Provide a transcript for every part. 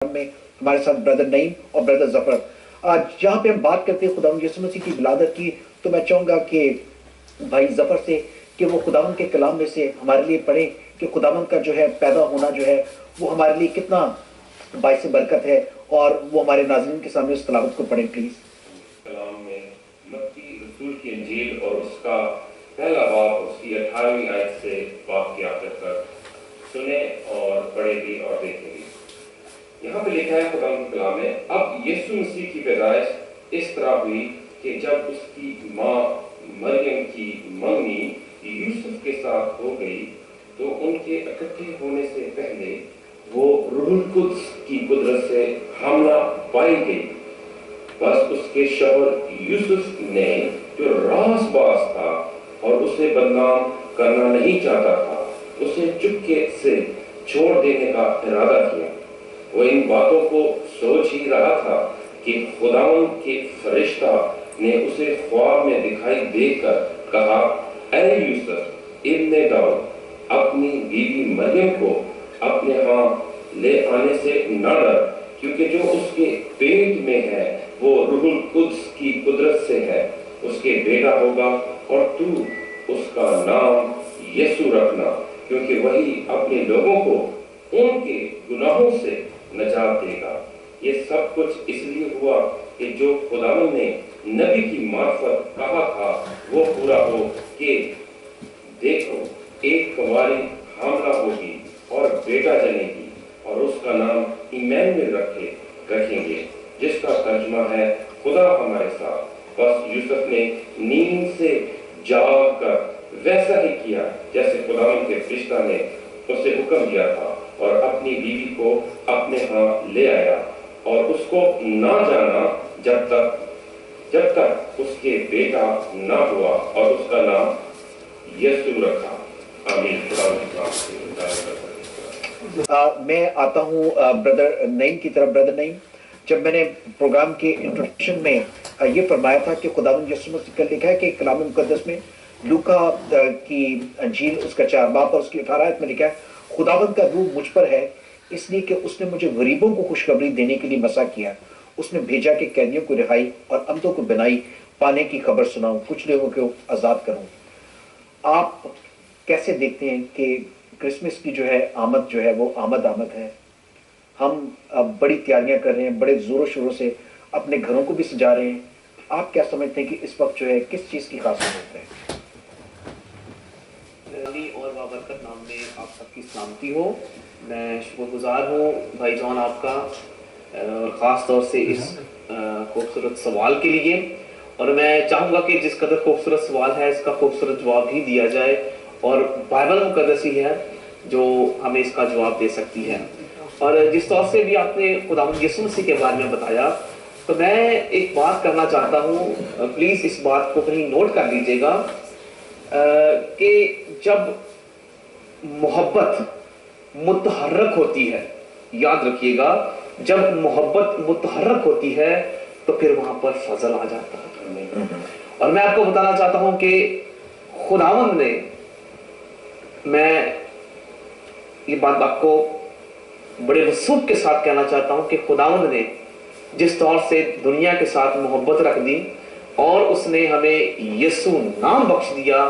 में हमारे साथ ब्रदर नईम और ब्रदर जफर। आज जहाँ पे हम बात करते हैं खुदावंद यीशु मसीह की विलादत की, तो मैं चाहूँगा कि भाई जफर से कि वो खुदावंद के कलाम में से हमारे लिए पढ़े कि खुदावंद का जो है पैदा होना जो है वो हमारे लिए कितना बाइस बरकत है, और वो हमारे नाज़रीन के सामने उस तलावत को पढ़ें प्लीज। कलाम में मत्ती रसूल की इंजील और उसका पहला बाब उसकी 18वीं आयत से बाब की आखिर तक सुने और पढ़े भी और देखें भी। यहाँ पे लिखा है खुदा के कलाम में, अब यीशु मसीह की पैदाइश इस तरह हुई कि जब उसकी माँ मरियम की मंगनी यूसुफ के साथ हो गई तो उनके इकट्ठे होने से पहले वो रूहुल कुद्स की कुदरत से हामला पाई गई। बस उसके शौहर यूसुफ ने जो रासबाज था और उसे बदनाम करना नहीं चाहता था, उसे चुपके से छोड़ देने का इरादा किया। वो इन बातों को सोच ही रहा था कि खुदावंद के फरिश्ता ने उसे ख्वाब में दिखाई देकर कहा, ऐ यूसुफ इब्ने दाऊद, अपनी बीवी मरियम को अपने यहाँ ले आने से न डर, क्योंकि जो उसके पेट में है वो रूहुल कुद्स की कुदरत से है। उसके बेटा होगा और तू उसका नाम यीशु रखना, क्योंकि वही अपने लोगों को उनके गुनाहों से नजात देगा। ये सब कुछ इसलिए हुआ कि जो खुदावंद ने नबी की मार्फत कहा था वो पूरा हो कि देखो एक कुंवारी हामला होगी और बेटा जनेगी और उसका नाम इम्मानुएल रखेंगे, जिसका तर्जुमा है खुदा हमारे साथ। बस यूसुफ ने नींद से जाग कर वैसा ही किया जैसे खुदावंद के फरिश्ता ने उसे हुक्म दिया था, और अपनी बीवी को अपने यहाँ ले आया और उसको ना जाना जब तक उसके बेटा ना हुआ, और उसका नाम यीशु रखा। आमीन। मैं आता हूँ ब्रदर नईम की तरफ। ब्रदर नईम, जब मैंने प्रोग्राम के इंट्रोडक्शन में ये फरमाया था कि खुदावंद यीशु मसीह का लिखा है कि कलाम मुकद्दस में लूका की अंजील उसका 4 बाब और उसकी 18 आयत में लिखा है, खुदावंद का रूह मुझ पर है इसलिए कि उसने मुझे गरीबों को खुशखबरी देने के लिए मसा किया। उसने भेजा कि कैदियों को रिहाई और अंधों को बिनाई पाने की खबर सुनाऊं, कुछ लोगों को आज़ाद करूं। आप कैसे देखते हैं कि क्रिसमस की जो है आमद जो है वो आमद है? हम अब बड़ी तैयारियां कर रहे हैं, बड़े ज़ोरों शोरों से अपने घरों को भी सजा रहे हैं। आप क्या समझते हैं कि इस वक्त जो है किस चीज़ की खास जरूरत है? और बाबरकत नाम में आप सबकी सलामती हो। मैं शुक्रगुजार हूँ भाई जान आपका, ख़ास तौर से इस खूबसूरत सवाल के लिए, और मैं चाहूँगा कि जिस कदर खूबसूरत सवाल है इसका खूबसूरत जवाब भी दिया जाए, और बाइबल मुकद्दस ही है जो हमें इसका जवाब दे सकती है। और जिस तौर से भी आपने खुदावंद यीशु मसीह के बारे में बताया, तो मैं एक बात करना चाहता हूँ, प्लीज़ इस बात को कहीं नोट कर लीजिएगा कि जब मोहब्बत मुतहर्रक होती है, याद रखिएगा, जब मोहब्बत मुतहर्रक होती है तो फिर वहां पर फजल आ जाता है। और मैं आपको बताना चाहता हूं कि खुदावंद ने, मैं ये बात आपको बड़े वसूख के साथ कहना चाहता हूं कि खुदावंद ने जिस तौर से दुनिया के साथ मोहब्बत रख दी और उसने हमें यीशु नाम बख्श दिया,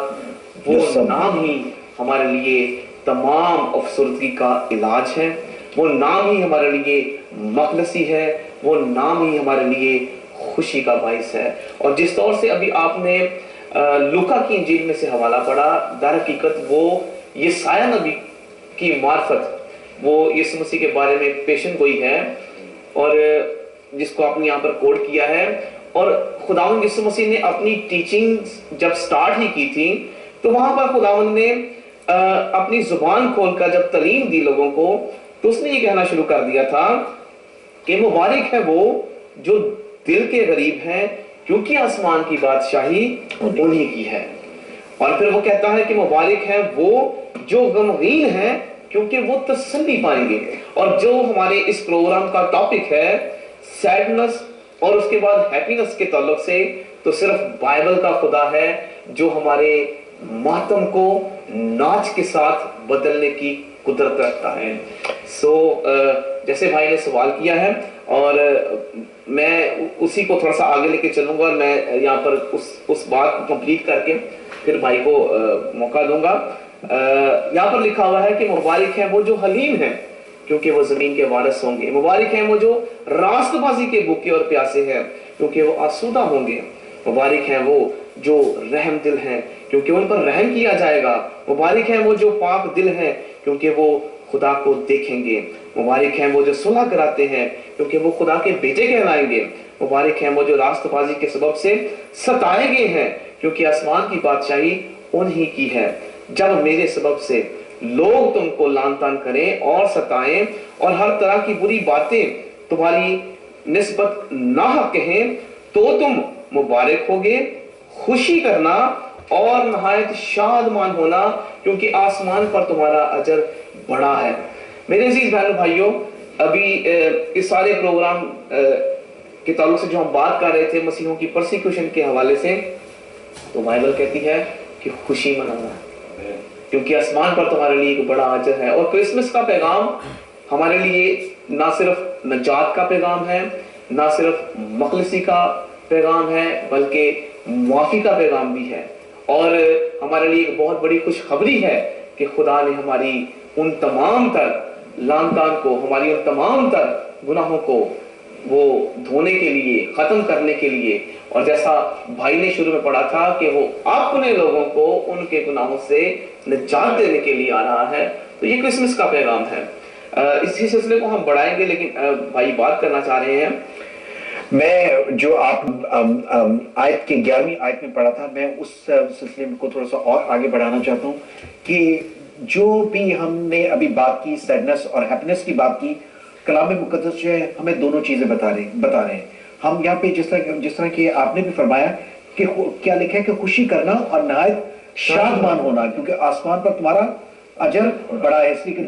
वो नाम ही हमारे लिए तमाम अफसरदगी का इलाज है, वो नाम ही हमारे लिए मखलसी है, वो नाम ही हमारे लिए खुशी का बाइस है। और जिस तौर से अभी आपने लूका की इंजील में से हवाला पढ़ा, दर हकीकत वो यशायाह नबी की मार्फत वो यीशु मसीह के बारे में पेशन गोई है, और जिसको आपने यहाँ पर कोड किया है। और खुदावंद यीशु मसीह ने अपनी टीचिंग जब स्टार्ट ही की थी, तो वहां पर खुदावंद ने अपनी जुबान खोलकर जब तालीम दी लोगों को, तो उसने ये कहना शुरू कर दिया था कि मुबारक है वो जो दिल के गरीब हैं, क्योंकि आसमान की बादशाही उन्हीं की है। और फिर वो कहता है कि मुबारक है वो जो गमगीन हैं, क्योंकि वो तसल्ली पाएंगे। और जो हमारे इस प्रोग्राम का टॉपिक है सैडनेस और उसके बाद हैप्पीनेस के ताल्लुक से, तो सिर्फ बाइबल का खुदा है जो हमारे मातम को नाच के साथ बदलने की قدرت رکھتا ہے. جیسے بھائی نے سوال کیا ہے اور میں اسی کو تھوڑا سا آگے لے کے چلوں گا اور میں یہاں پر اس بات کو کمپلیٹ کر کے پھر بھائی کو موقع دوں گا. یہاں پر لکھا ہوا ہے کہ مبارک ہیں وہ جو حلیم ہیں کیونکہ وہ زمین کے وارث ہوں گے. مبارک ہیں وہ جو راست بازی کے بھوکے اور پیاسے ہیں کیونکہ وہ آسودہ ہوں گے. مبارک ہیں وہ جو رحم دل ہیں کیونکہ ان پر رحم کیا جائے گا. مبارک ہیں وہ جو پاک دل ہیں کیونکہ وہ خدا کو دیکھیں گے. مبارک ہیں وہ جو صلح کراتے ہیں کیونکہ وہ خدا کے بیٹے کہلائیں گے. مبارک ہیں وہ جو راست بازی کے سبب سے ستائے گئے ہیں کیونکہ آسمان کی بادشاہی انہی کی ہے. جب میرے سبب سے لوگ تم کو لان تان کریں اور ستائیں اور ہر طرح کی بری باتیں تمہاری نسبت ناحق کہیں تو تم مبارک ہوگے. خوشی کرنا اور نہایت شادمان ہونا کیونکہ آسمان پر تمہارا اجر بڑا ہے. میرے عزیز بہنوں بھائیوں، ابھی اس سارے پروگرام کے تعلق سے جو ہم بات کر رہے تھے مسیحوں کی پرسیکیوشن کے حوالے سے، تو بائبل کہتی ہے کہ خوشی منانا کیونکہ آسمان پر تمہارے لیے ایک بڑا اجر ہے. اور کرسمس کا پیغام ہمارے لیے نہ صرف نجات کا پیغام ہے، نہ صرف مخلصی کا پیغام ہے، بلکہ معافی کا پیغام بھی ہے. اور ہمارے لیے ایک بہت بڑی خوشخبری ہے کہ خدا نے ہماری ان تمام تر لان تان کو، ہماری ان تمام تر گناہوں کو وہ دھونے کے لیے، ختم کرنے کے لیے، اور جیسا بھائی نے شروع میں پڑھا تھا کہ وہ اپنے لوگوں کو ان کے گناہوں سے نجات دینے کے لیے آ رہا ہے. تو یہ کرسمس کا پیغام ہے. اسی سلسلے کو ہم بڑھائیں گے، لیکن بھائی بات کرنا چاہ رہے ہیں. میں جو آپ آیت کے 11ویں آیت میں پڑھا تھا، میں اس سلسلے کو تھوڑا سا اور آگے بڑھانا چاہتا ہوں کہ جو بھی ہم نے ابھی بات کی سیڈنس اور ہیپینس کی بات کی، کلام مقدس جو ہے ہمیں دونوں چیزیں بتا رہے ہیں. ہم یہاں پہ جس طرح کہ آپ نے بھی فرمایا کہ کیا لکھا ہے کہ خوشی کرنا اور نہایت شادمان ہونا کیونکہ آسمان پر تمہارا اجر بڑا ہے. اس لیے کہ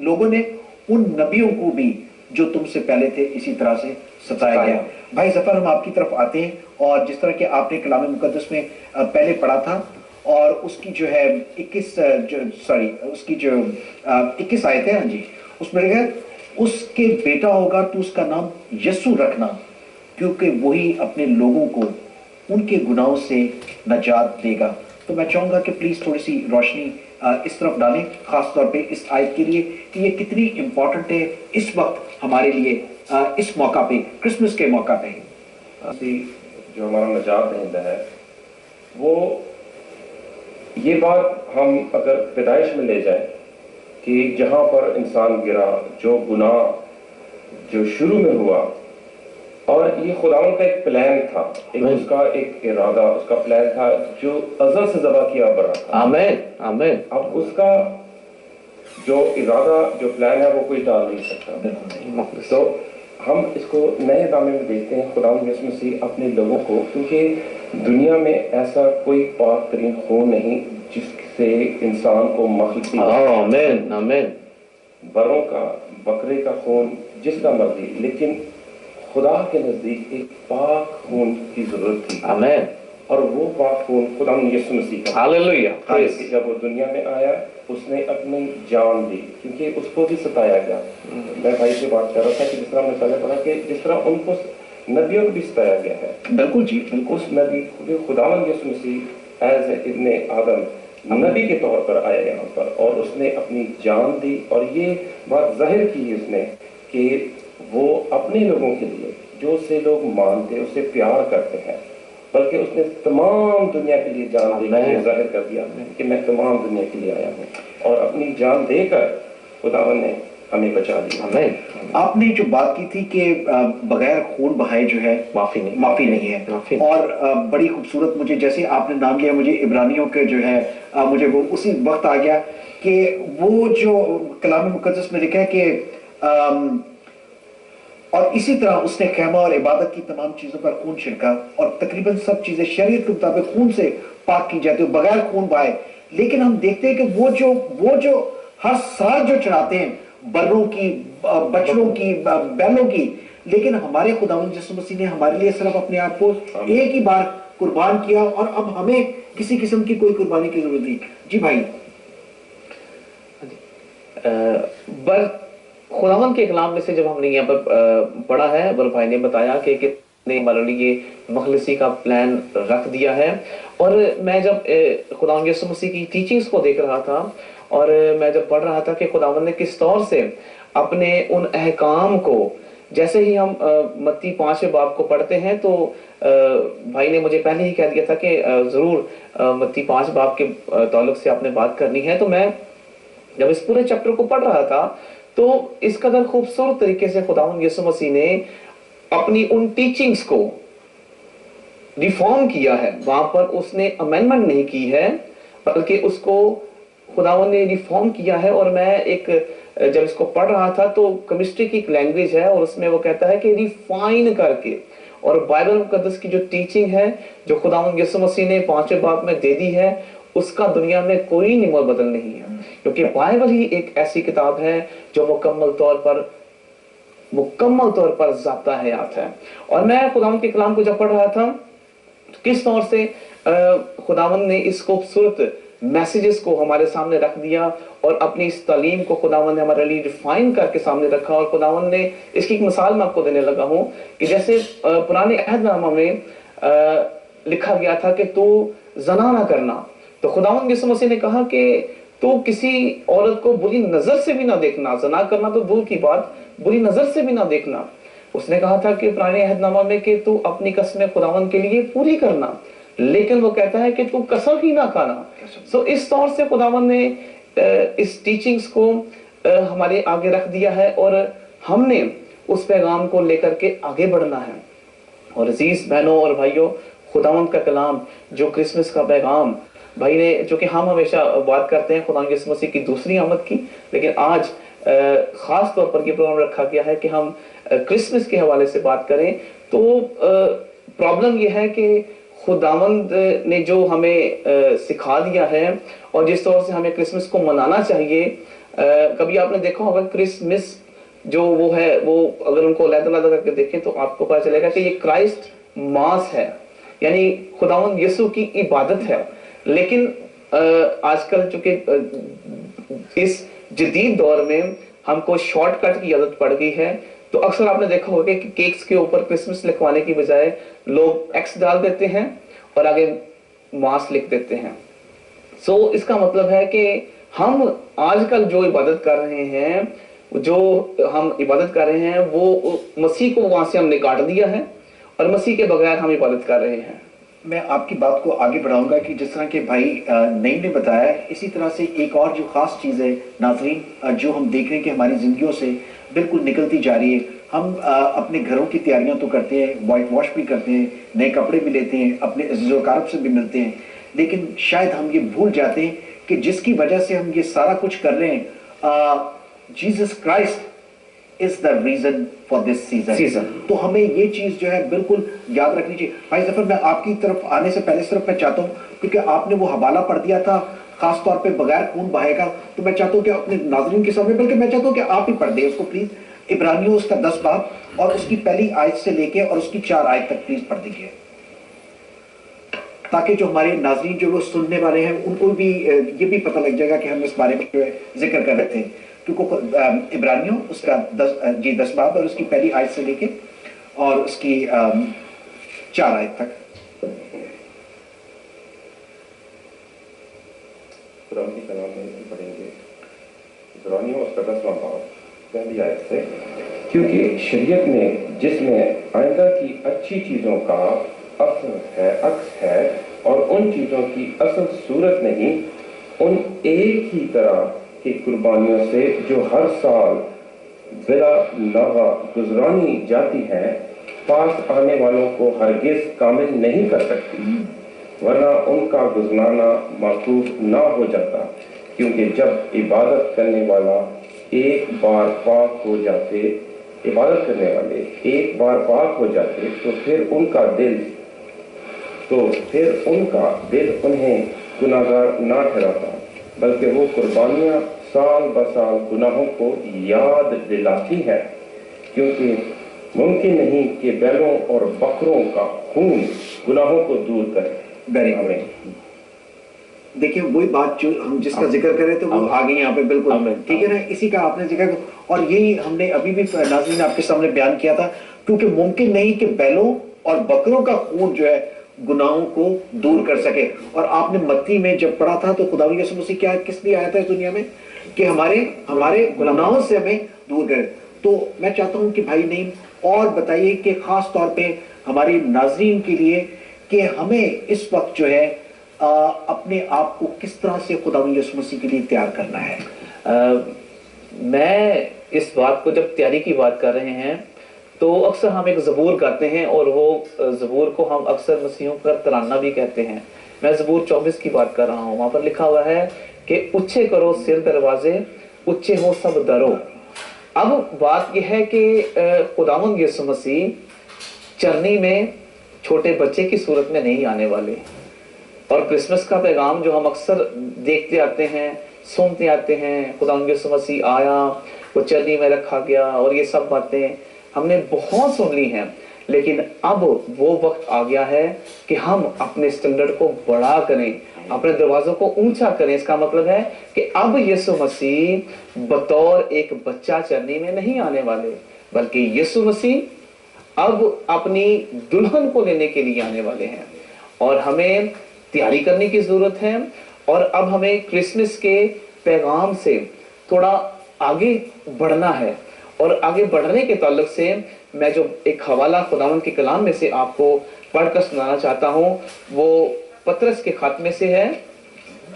لوگوں نے ان نبیوں کو بھی جو تم سے پہلے تھے اسی طرح سے ستایا گیا. بھائی ظفر، ہم آپ کی طرف آتے ہیں اور جس طرح کہ آپ نے کلام مقدس میں پہلے پڑھا تھا اور اس کی جو ہے 21 آیت ہے، ہاں جی، اس میں لکھا ہے اس کے بیٹا ہوگا تو اس کا نام یسوع رکھنا کیونکہ وہی اپنے لوگوں کو ان کے گناہوں سے نجات دے گا. تو میں چاہوں گا کہ پلیز تھوڑی سی روشنی اس طرف ڈالیں، خاص طور پہ اس آیت کے لیے کہ یہ کتنی امپورٹنٹ ہے اس وقت ہمارے لیے، اس موقع پہ، کرسمس کے موقع پہ. جو ہمارا نجات دہندہ ہے، وہ یہ بات ہم اگر پیدائش میں لے جائیں کہ جہاں پر انسان گرا، جو گناہ جو شروع میں ہوا، اور یہ خداوند کا ایک پلان تھا، اس کا ایک ارادہ، اس کا پلان تھا جو ازل سے ذبح کیا بڑا تھا. آمین آمین. اب اس کا جو ارادہ، جو پلان ہے، وہ کوئی ٹال نہیں سکتا. تو ہم اس کو نئے نامے میں دیکھتے ہیں، خداوند یسوع مسیح اپنے لوگوں کو، کیونکہ دنیا میں ایسا کوئی پاک ترین خون نہیں جس سے انسان کو مخلصی، آمین آمین، بروں کا، بکرے کا خون، جس کا مرضی، لیکن خدا کے نزدیک ایک پاک خون کی ضرورت تھی. آمین. اور وہ پاک خون خداوند یسوع مسیح کا. ہاللویا. جب وہ دنیا میں آیا اس نے اپنی جان دی کیونکہ اس کو بھی ستایا گیا. میں بھائی سے بات کر رہا تھا کہ جس طرح میں پہلے پڑھا کہ جس طرح ان کو نبیوں کو بھی ستایا گیا ہے. بالکل جی، بالکل. اس نبی خداوند یسوع مسیح ایز ابن آدم نبی کے طور پر آیا یہاں پر، اور اس نے اپنی جان دی، اور یہ بات ظاہر کی اس نے کہ وہ اپنے لوگوں کے لیے جو اسے لوگ مانتے، اسے پیار کرتے ہیں، بلکہ اس نے تمام دنیا کے لیے جان دے کے ظاہر کر دیا کہ میں تمام دنیا کے لیے آیا ہوں، اور اپنی جان دے کر خداوند نے ہمیں بچا دیا. آپ نے جو بات کی تھی کہ بغیر خون بہائے جو ہے معافی نہیں ہے، اور بڑی خوبصورت، مجھے جیسے آپ نے نام لیا مجھے عبرانیوں کے جو ہے مجھے وہ اسی وقت آ گیا کہ وہ جو کلام مقدس میں لکھا ہے کہ اور اسی طرح اس نے خیمہ اور عبادت کی تمام چیزوں پر خون چھڑکا، اور تقریباً سب چیزیں شریعت کے مطابق خون سے پاک کی جاتی ہیں بغیر خون بہائے. لیکن ہم دیکھتے ہیں کہ وہ جو ہر سال جو چڑھاتے ہیں، بروں کی، بچڑوں کی، بیلوں کی، لیکن ہمارے خداوند یسوع مسیح نے ہمارے لیے صرف اپنے آپ کو ایک ہی بار قربان کیا، اور اب ہمیں کسی قسم کی کوئی قربانی کی ضرورت نہیں. جی بھائی. बस खुदावन के कलाम में से जब हमने यहाँ पर पढ़ा है, बल भाई ने बताया कि कितने हमारे लिए मखलसी का प्लान रख दिया है। और मैं जब खुदावन यीशु मसीह की टीचिंग्स को देख रहा था और मैं जब पढ़ रहा था कि खुदावन ने किस तौर से अपने उन अहकाम को, जैसे ही हम मत्ती 5वें बाब को पढ़ते हैं तो भाई ने मुझे पहले ही कह दिया था कि जरूर मत्ती 5 बाब के ताल्लुक से आपने बात करनी है। तो मैं जब इस पूरे चैप्टर को पढ़ रहा था तो इस कदर खूबसूरत तरीके से खुदावंद यीशु मसीह ने अपनी उन टीचिंग्स को रिफॉर्म किया है। वहां पर उसने अमेंडमेंट नहीं की है, बल्कि उसको खुदावंद ने रिफॉर्म किया है। और मैं जब इसको पढ़ रहा था तो केमिस्ट्री की एक लैंग्वेज है और उसमें वो कहता है कि रिफाइन करके, और बाइबल मुकद्दस की जो टीचिंग है जो खुदावंद यीशु मसीह ने 5वें बाब में दे दी है, उसका दुनिया में कोई निमोल बदल नहीं है, क्योंकि बाइबल ही एक ऐसी किताब है जो मुकम्मल तौर पर ज़ाब्ता हयात है। और मैं खुदावंद के कलाम को जब पढ़ रहा था तो किस तौर से खुदावंद ने इस खूबसूरत मैसेजेस को हमारे सामने रख दिया और अपनी इस तालीम को खुदावंद ने हमारे लिए रिफाइन करके सामने रखा। और खुदावंद ने इसकी एक मिसाल मैं आपको देने लगा हूं कि जैसे पुराने अहदनामा में लिखा गया था कि तू जना ना करना, तो खुदावंद यीशु मसीह ने कहा कि तू किसी औरत को बुरी नजर से भी ना देखना। जना करना तो दूर की बात, बुरी नजर से भी ना देखना। उसने कहा था कि पुराने अहदनामा में कि तू अपनी कसमें खुदावंद के लिए पूरी करना, लेकिन वो कहता है कि तू कसम ही ना खाना। सो इस तौर से खुदावंद ने इस टीचिंग्स को हमारे आगे रख दिया है और हमने उस पैगाम को लेकर के आगे बढ़ना है। और अजीज बहनों और भाइयों, खुदावंद का कलाम जो क्रिसमस का पैगाम भाई ने, जो कि हम हमेशा बात करते हैं खुदा यीशु मसीह की दूसरी आमद की, लेकिन आज खास तौर पर ये प्रोग्राम रखा गया है कि हम क्रिसमस के हवाले से बात करें। तो प्रॉब्लम ये है कि खुदावंद ने जो हमें सिखा दिया है और जिस तौर से हमें क्रिसमस को मनाना चाहिए, कभी आपने देखा होगा क्रिसमस जो वो है, वो अगर उनको अलग-अलग करके देखें तो आपको पता चलेगा कि ये क्राइस्ट मास है, यानी खुदावंद यीशु की इबादत है। लेकिन आजकल चूंकि इस जदीद दौर में हमको शॉर्टकट की आदत पड़ गई है, तो अक्सर आपने देखा होगा कि केक्स के ऊपर क्रिसमस लिखवाने की बजाय लोग एक्स डाल देते हैं और आगे मास लिख देते हैं। सो इसका मतलब है कि हम आजकल जो इबादत कर रहे हैं, वो मसीह को वहां से हमने काट दिया है और मसीह के बगैर हम इबादत कर रहे हैं। मैं आपकी बात को आगे बढ़ाऊंगा कि जिस तरह के भाई नईम ने बताया, इसी तरह से एक और जो खास चीज़ है नाज़रीन, जो हम देख रहे हैं कि हमारी ज़िंदगियों से बिल्कुल निकलती जा रही है। हम अपने घरों की तैयारियां तो करते हैं, वाइट वॉश भी करते हैं, नए कपड़े भी लेते हैं, अपने अज़ीज़-ओ-क़ारब से भी मिलते हैं, लेकिन शायद हम ये भूल जाते हैं कि जिसकी वजह से हम ये सारा कुछ कर रहे हैं, Jesus Christ is the reason for this season. तो हमें ये चीज जो है बिल्कुल याद रखनी चाहिए। भाई जफर, मैं आपकी तरफ आने से पहले सिर्फ मैं चाहता हूँ, क्योंकि आपने वो हवाला पढ़ दिया था खास तौर पे बगैर खून बहेगा, तो मैं चाहता हूँ कि अपने नाज़रीन के सामने, बल्कि मैं चाहता हूँ कि आप ही पढ़ दें उसको प्लीज। इब्रानियों उसका 10 बाब और उसकी पहली आयत से लेके और उसकी 4 आयत तक प्लीज पढ़ दीजिए, ताकि जो हमारे नाज़रीन जो वो सुनने वाले हैं उनको भी ये भी पता लग जाएगा कि हम इस बारे में जिक्र कर रहे थे। क्योंकि इब्रानियों उसका 10 बाब और उसकी पहली आयत से लेके और उसकी 4 आयत तक। कुरान की कलाम में पढ़ेंगे इब्रानियों उसका 10 बाब पहली आयत से, क्योंकि शरीयत में जिसमें आइंदा की अच्छी चीज़ों का असल है, अक्स है, और उन चीज़ों की असल सूरत नहीं, उन एक ही तरह की कुर्बानियों से जो हर साल बिला नागा गुजरानी जाती है, पास आने वालों को हरगिज कामिल नहीं कर सकती, वरना उनका गुजराना माकूफ ना हो जाता। क्योंकि जब इबादत करने वाला एक बार पाक हो जाते, इबादत करने वाले एक बार पाक हो जाते, तो फिर उनका दिल उन्हें गुनाहगार ना ठहराता, बल्कि वो कुर्बानियाँ साल ब साल गुनाहों को याद दिलाती है। क्योंकि मुमकिन नहीं कि बैलों और बकरों का खून गुनाहों को दूर करे। देखिए वही बात जो हम जिसका जिक्र कर रहे थे वो आ गई यहाँ पे बिल्कुल, ठीक है ना, इसी का आपने जिक्र, और यही हमने अभी भी नाज़रीन आपके सामने बयान किया था, क्योंकि मुमकिन नहीं कि बैलों और बकरों का खून जो है गुनाहों को दूर कर सके। और आपने मत्ती में जब पढ़ा था तो खुदावंद यीशु मसीह क्या किस लिए आया था इस दुनिया में, कि हमारे गुनाहों से हमें दूर करे। तो मैं चाहता हूं कि भाई नईम और बताइए कि खास तौर पे हमारे नाज़रीन के लिए कि हमें इस वक्त जो है अपने आप को किस तरह से खुदावंद यीशु मसीह के लिए तैयार करना है। मैं इस बात को जब तैयारी की बात कर रहे हैं तो अक्सर हम एक ज़बूर गाते हैं, और वो ज़बूर को हम अक्सर मसीहों का तराना भी कहते हैं। मैं ज़बूर 24 की बात कर रहा हूँ। वहां पर लिखा हुआ है कि ऊंचे करो सिर दरवाजे, ऊंचे हो सब दरो। अब बात यह है कि खुदावंद यीशु मसीह चरनी में छोटे बच्चे की सूरत में नहीं आने वाले, और क्रिसमस का पैगाम जो हम अक्सर देखते आते हैं, सुनते आते हैं, खुदावंद यीशु मसीह आया, वो चरनी में रखा गया, और ये सब बातें हमने बहुत सुन ली हैं। लेकिन अब वो वक्त आ गया है कि हम अपने स्टैंडर्ड को बड़ा करें, अपने दरवाजों को ऊंचा करें। इसका मतलब है कि अब यीशु मसीह बतौर एक बच्चा चरनी में नहीं आने वाले, बल्कि यीशु मसीह अब अपनी दुल्हन को लेने के लिए आने वाले हैं, और हमें तैयारी करने की जरूरत है। और अब हमें क्रिसमस के पैगाम से थोड़ा आगे बढ़ना है, और आगे बढ़ने के ताल्लुक से मैं जो एक हवाला खुदावंद के कलाम में से आपको पढ़कर सुनाना चाहता हूँ वो पतरस के खत में से है,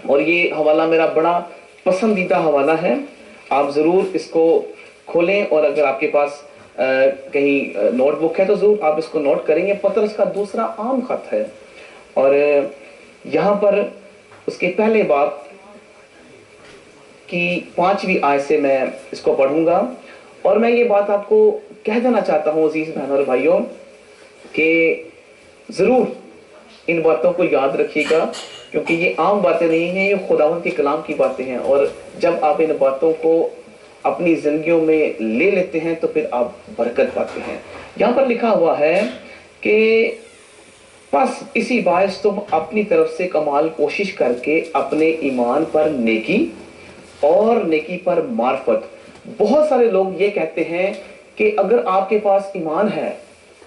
और ये हवाला मेरा बड़ा पसंदीदा हवाला है। आप जरूर इसको खोलें, और अगर आपके पास कहीं नोटबुक है तो जरूर आप इसको नोट करेंगे। पतरस का दूसरा आम खत है, और यहाँ पर उसके पहले बाब की 5वीं आयत से मैं इसको पढ़ूंगा। और मैं ये बात आपको कह देना चाहता हूँ अजीज बहनों और भाइयों कि जरूर इन बातों को याद रखिएगा, क्योंकि ये आम बातें नहीं हैं, ये खुदावंद के कलाम की बातें हैं। और जब आप इन बातों को अपनी जिंदगियों में ले लेते हैं तो फिर आप बरकत पाते हैं। यहाँ पर लिखा हुआ है कि बस इसी बायस तुम अपनी तरफ से कमाल कोशिश करके अपने ईमान पर नेकी और नेकी पर मार्फत। बहुत सारे लोग ये कहते हैं कि अगर आपके पास ईमान है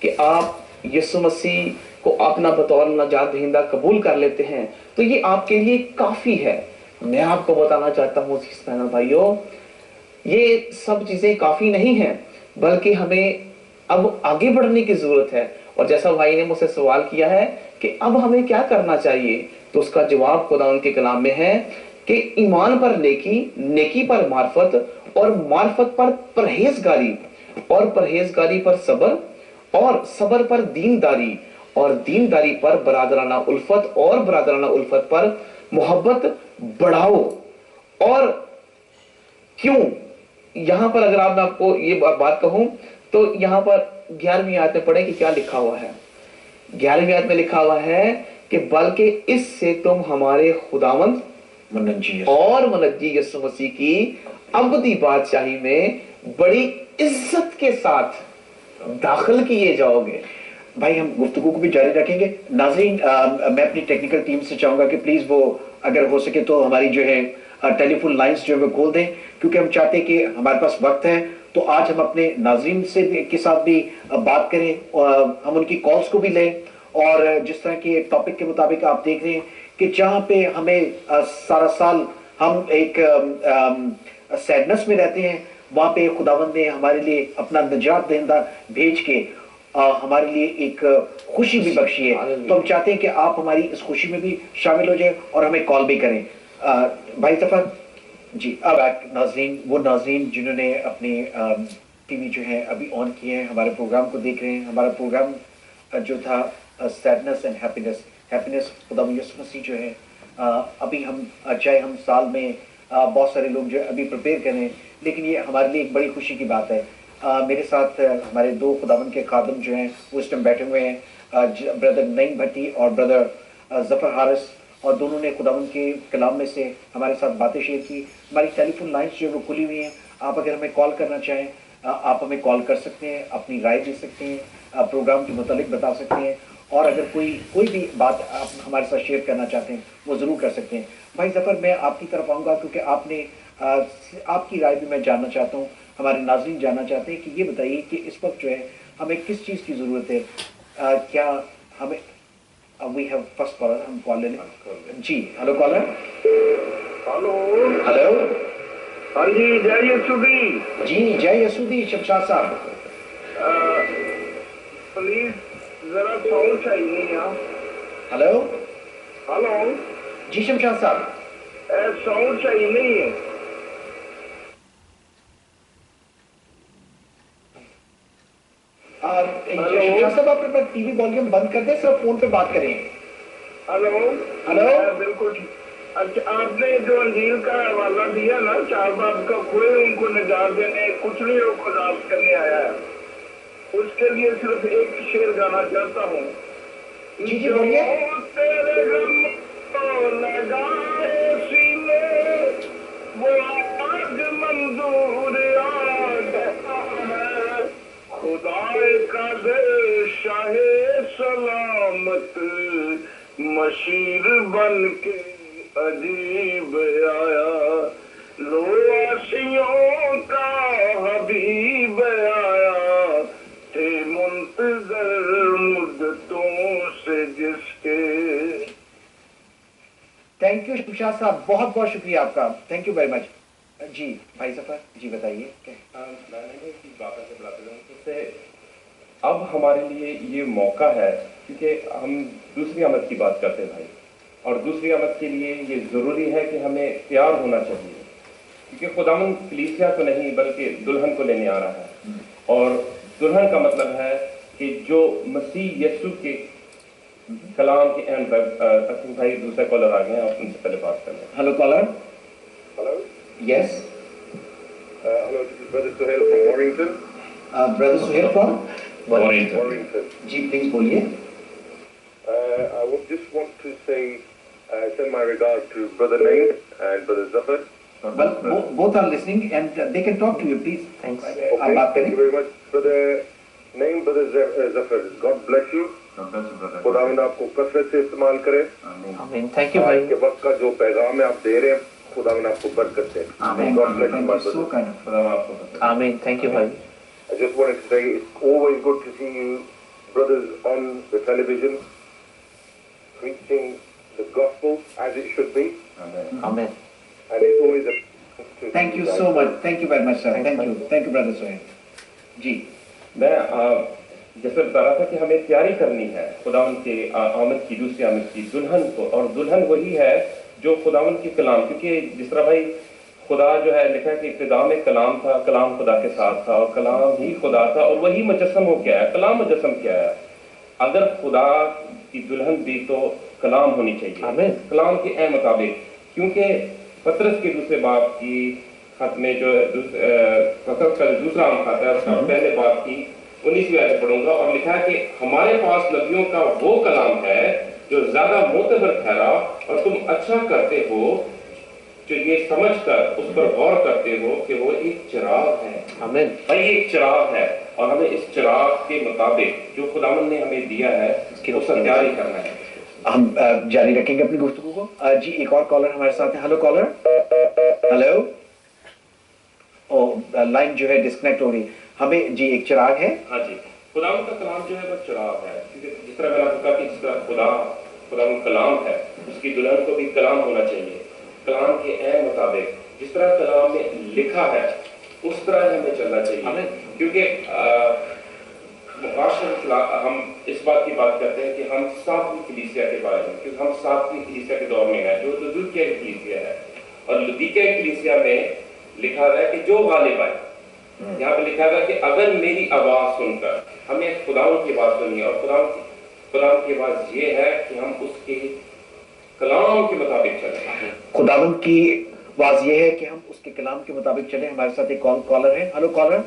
कि आप यीशु मसीह को अपना बतौर नजात दहिंदा कबूल कर लेते हैं तो ये आपके लिए काफी है। मैं आपको बताना चाहता हूँ भाइयों, ये सब चीजें काफी नहीं है, बल्कि हमें अब आगे बढ़ने की जरूरत है। और जैसा भाई ने मुझसे सवाल किया है कि अब हमें क्या करना चाहिए, तो उसका जवाब खुदावंद के कलाम में है कि ईमान पर नेकी, नेकी पर मार्फत, और मार्फत पर परहेजगारी, और परहेजगारी पर सब्र, और सब्र पर दीनदारी, और दीनदारी पर बरादराना उल्फत, और बरादराना उल्फत पर मोहब्बत बढ़ाओ। और क्यों यहां पर अगर आप आपको ये बात कहूं तो यहां पर 11वीं आयत में पढ़े कि क्या लिखा हुआ है। 11वीं आयत में लिखा हुआ है कि बल्कि इससे तुम हमारे खुदावंद और मनज्जी यीशु मसीह की अबदी बादशाही में बड़ी इज्जत के साथ दाखिल किए जाओगे। भाई हम गुफ्तगू को भी जारी रखेंगे। नाज़रीन, मैं अपनी टेक्निकल टीम से चाहूंगा कि प्लीज वो अगर हो सके तो हमारी जो है टेलीफोन लाइंस जो है वो खोल दें, क्योंकि हम चाहते हैं कि हमारे पास वक्त है तो आज हम अपने नाज़रीन से के साथ भी बात करें, और हम उनकी कॉल्स को भी लें। और जिस तरह के टॉपिक के मुताबिक आप देख रहे हैं कि जहाँ पे हमें सारा साल हम एक सैडनेस में रहते हैं, वहां पे खुदावंद ने हमारे लिए अपना नजात दहिंदा भेज के हमारे लिए एक खुशी भी बख्शी है। तो हम चाहते हैं कि आप हमारी इस खुशी में भी शामिल हो जाए और हमें कॉल भी करें। भाई तफर जी। अब नाज़रीन, वो नाज़रीन जिन्होंने अपने टीवी जो है अभी ऑन किए हैं, हमारे प्रोग्राम को देख रहे हैं। हमारा प्रोग्राम जो था सैडनेस एंड हैप्पीनेस, हैप्पीनेस खुदावंद यीशु मसीह जो है अभी हम चाहे हम साल में बहुत सारे लोग जो अभी प्रिपेयर कर रहे हैं, लेकिन ये हमारे लिए एक बड़ी खुशी की बात है। मेरे साथ हमारे दो खुदावंद के खादम जो हैं वो इस टाइम बैठे हुए हैं, ब्रदर नईम भट्टी और ब्रदर जफर हारिस, और दोनों ने खुदावंद के कलाम में से हमारे साथ बातें शेयर की। हमारी टेलीफोन लाइन्स जो है वो खुली हुई हैं, आप अगर हमें कॉल करना चाहें आप हमें कॉल कर सकते हैं, अपनी राय दे सकते हैं, प्रोग्राम के मुतालिक बता सकते हैं, और अगर कोई भी बात आप हमारे साथ शेयर करना चाहते हैं वो ज़रूर कर सकते हैं। भाई ज़फ़र, मैं आपकी तरफ आऊँगा क्योंकि आपकी राय भी मैं जानना चाहता हूँ, हमारे नाज़रीन जानना चाहते हैं कि ये बताइए कि इस वक्त जो है हमें किस चीज़ की ज़रूरत है। क्या हमें वी हैव फर्स्ट कॉलर, हम कॉल लें जी। Hello caller. Hello hello. हाँ जी, जय यसुदी जी, जय यसुदी शमशाद साहब। प्लीज जरा साउंड चाहिए यहाँ। हेलो। हेलो जी शमशाद साहब। साउंड चाहिए नहीं है। शमशाद साहब, आप अपना टीवी वॉल्यूम बंद कर दें, सिर्फ फोन पे बात करें। Hello hello. बिल्कुल। अच्छा, आपने जो अंजील का हवाला दिया ना, 4 बाप का खोए उनको निजात देने, कुचलियों को नाश करने आया है, उसके लिए सिर्फ एक शेर गाना चाहता हूँ। जी जी बोलिए। तेरे गम को लगाए सीने, वो आज मंजूर आ गया है, खुदाए का दे शाहे सलामत, मशीर बन के अजीब आया, लो आशियों का हबीब आया, थे मुंतजर मुद्दतों से जिसके। थैंक यू शमशाद साहब, बहुत बहुत शुक्रिया आपका, थैंक यू वेरी मच। जी भाई ज़फ़र जी बताइए। अब हमारे लिए ये मौका है, क्योंकि हम दूसरी आमद की बात करते हैं भाई, और दूसरी आमद के लिए ये ज़रूरी है कि हमें तैयार होना चाहिए, क्योंकि खुदावन कलीसिया को नहीं बल्कि दुल्हन को लेने आ रहा है। और दुल्हन का मतलब है कि जो मसीह यीशु के कलाम के एंड पर। भाई दूसरा कॉलर आ गए हैं, आप उनसे पहले बात कर लें। Hello caller. Hello yes. Hello, this is brother Suhail from Warrington. Brother Suhail from Warrington. जी प्लीज बोलिए। I would just want to say, send my regards to Brother Naim and Brother Zafar. Well, both are listening and they can talk to you, please. Thanks. Okay, thank you very much. Brother Naim, Brother Zafar, God bless you. खुदावंद आपको कसरत से इस्तेमाल करे। आमीन। Thank you भाई। आज के वक्त का जो पैगाम है आप दे रहे हैं, खुदावंद आपको बरकत दे। आमीन। God bless you, my So brother. kind. खुदा आपको आमीन। थैंक यू भाई। I just wanted to say it's always good to see you brothers on the television preaching the gospel as it should be. आमीन। And it's always a Thank you so much. Thank you very much, sir. Thank you. Thank you, brother Sohail. जी। मैं जैसे बता रहा था कि हमें तैयारी करनी है खुदावन के आमद की, दूसरी आमद की, दुल्हन को। और दुल्हन वही है जो खुदावन के कलाम, क्योंकि जिस तरह भाई खुदा जो है लिखा है कि इब्तिदा में कलाम था, कलाम खुदा के साथ था और कलाम ही खुदा था और वही मुजस्सम हो गया है। कलाम मुजस्सम क्या है? अगर खुदा की दुल्हन भी तो कलाम होनी चाहिए, कलाम के ए मुताबिक। क्योंकि पतरस के दूसरे बाब की खत में जो पतरस का दूसरा खत है उसका पहले बाब की 19वीं आयत पढ़ूंगा, और लिखा है कि हमारे पास नबियों का वो कलाम है जो ज्यादा मोतबर ठहरा, और तुम अच्छा करते हो जो ये समझकर उस पर गौर करते हो कि वो एक चिराग है। आमीन। भाई ये एक चिराग है और हमें इस चिराग के मुताबिक जो खुदावन ने हमें दिया है उसका तैयारी करना है। हम जारी रखेंगे अपनी गुफ्तगू को। जी एक और कॉलर हमारे साथ है। Hello caller. हेलो। ओ लाइन जो है डिस्कनेक्ट हो रही। हमें जी एक चिराग है। हाँ जी, खुदावन का कलाम जो है वो चिराग है, क्योंकि जिस तरह मैंने कहा कि जिस तरह खुदावन कलाम है, उसकी दुल्हन को भी कलाम होना चाहिए। कलाम के ए मुताबिक जिस तरह कलाम में लिखा है उस तरह हमें चलना चाहिए। क्योंकि हम इस बात की बात करते हैं कि हम 7वीं कलीसिया के बारे में, क्योंकि हम 7वीं कलीसिया के दौर में है जो लुदीकिया कलीसिया है, और लुदीकिया कलीसिया में लिखा हुआ है कि जो गालिब आए, यहाँ पे लिखा है कि अगर मेरी आवाज सुनकर, हमें खुदावन की आवाज सुनी, और खुदावन की आवाज ये है कि हम उसके कलाम के मुताबिक चले। खुदावन की आवाज ये है कि हम उसके कलाम के मुताबिक चले। हमारे साथ एक कॉलर है। Hello caller.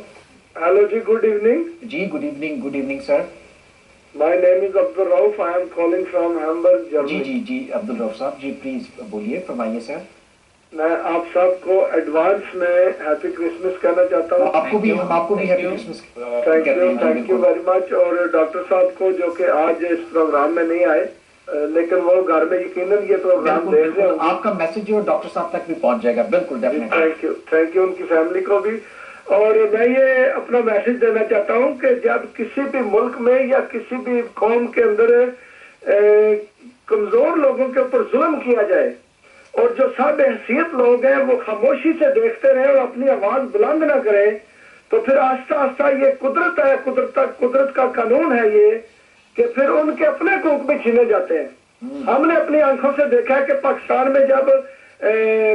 Hello ji, good evening. जी good evening sir. My name is Abdul Rauf. I am calling from Hamburg, जी Germany. जी जी अब्दुल रऊफ साहब जी प्लीज बोलिए, फरमाइए सर। میں آپ سب کو ایڈوانس میں ہیپی کرسمس کہنا چاہتا ہوں. आपको भी happy Christmas thank you very much. اور ڈاکٹر صاحب کو جو کہ آج اس پروگرام میں نہیں آئے لیکن وہ گھر میں یقیناً یہ پروگرام دیکھ رہے ہوں گے. آپ کا میسج جو ڈاکٹر صاحب تک بھی پہنچ جائے گا. بالکل ڈیفینیٹلی. تھینک یو ان کی فیملی کو بھی. اور میں یہ اپنا میسج دینا چاہتا ہوں کہ جب کسی بھی ملک میں یا کسی بھی قوم کے اندر کمزور لوگوں کے اوپر ظلم کیا جائے اور جو صاحب حیثیت لوگ ہیں وہ خاموشی سے دیکھتے رہے اور اپنی آواز بلند نہ کریں تو پھر آہستہ آہستہ یہ قدرت ہے, قدرت کا قانون ہے یہ کہ پھر ان کے اپنے حقوق بھی چھینے جاتے ہیں. ہم نے اپنی آنکھوں سے دیکھا ہے کہ پاکستان میں جب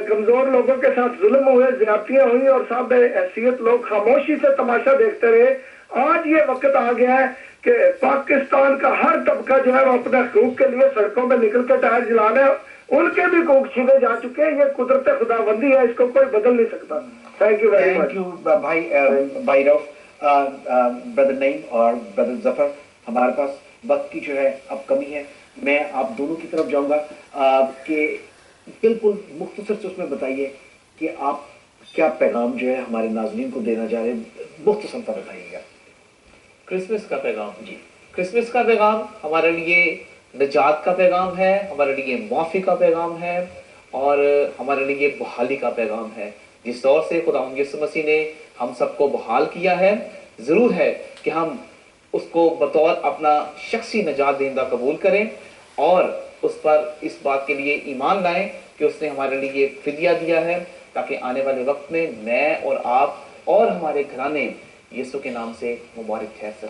کمزور لوگوں کے ساتھ ظلم ہوئے, زیادتیاں ہوئی اور صاحب حیثیت لوگ خاموشی سے تماشا دیکھتے رہے. آج یہ وقت آ گیا ہے کہ پاکستان کا ہر طبقہ جو ہے وہ اپنے حقوق کے لیے سڑکوں پہ نکل کے ٹائر جلانا ہے. ان کے بھی حقوق چھینے جا چکے ہیں. یہ قدرت خداوندی ہے, اس کو کوئی بدل نہیں سکتا. Thank you very much. Thank you بھائی روف. بردر نعیم اور بردر ظفر, ہمارے پاس وقت کی جو ہے اب کمی ہے. میں آپ دونوں کی طرف جاؤں گا کہ بالکل مختصر سے اس میں بتائیے کہ آپ کیا پیغام جو ہے ہمارے ناظرین کو دینا چاہ رہے ہیں, مختصر پر بتائیے گا. کرسمس کا پیغام. جی, کرسمس کا پیغام ہمارے لیے نجات کا پیغام ہے, ہمارے لیے معافی کا پیغام ہے اور ہمارے لیے بحالی کا پیغام ہے. جس دور سے خداوند یسوع مسیح نے ہم سب کو بحال کیا ہے, ضرور ہے کہ ہم اس کو بطور اپنا شخصی نجات دہندہ قبول کریں اور اس پر اس بات کے لیے ایمان لائیں کہ اس نے ہمارے لیے فدیہ دیا ہے تاکہ آنے والے وقت میں میں اور آپ اور ہمارے گھرانے یسوع کے نام سے مبارک ٹھہر سکیں.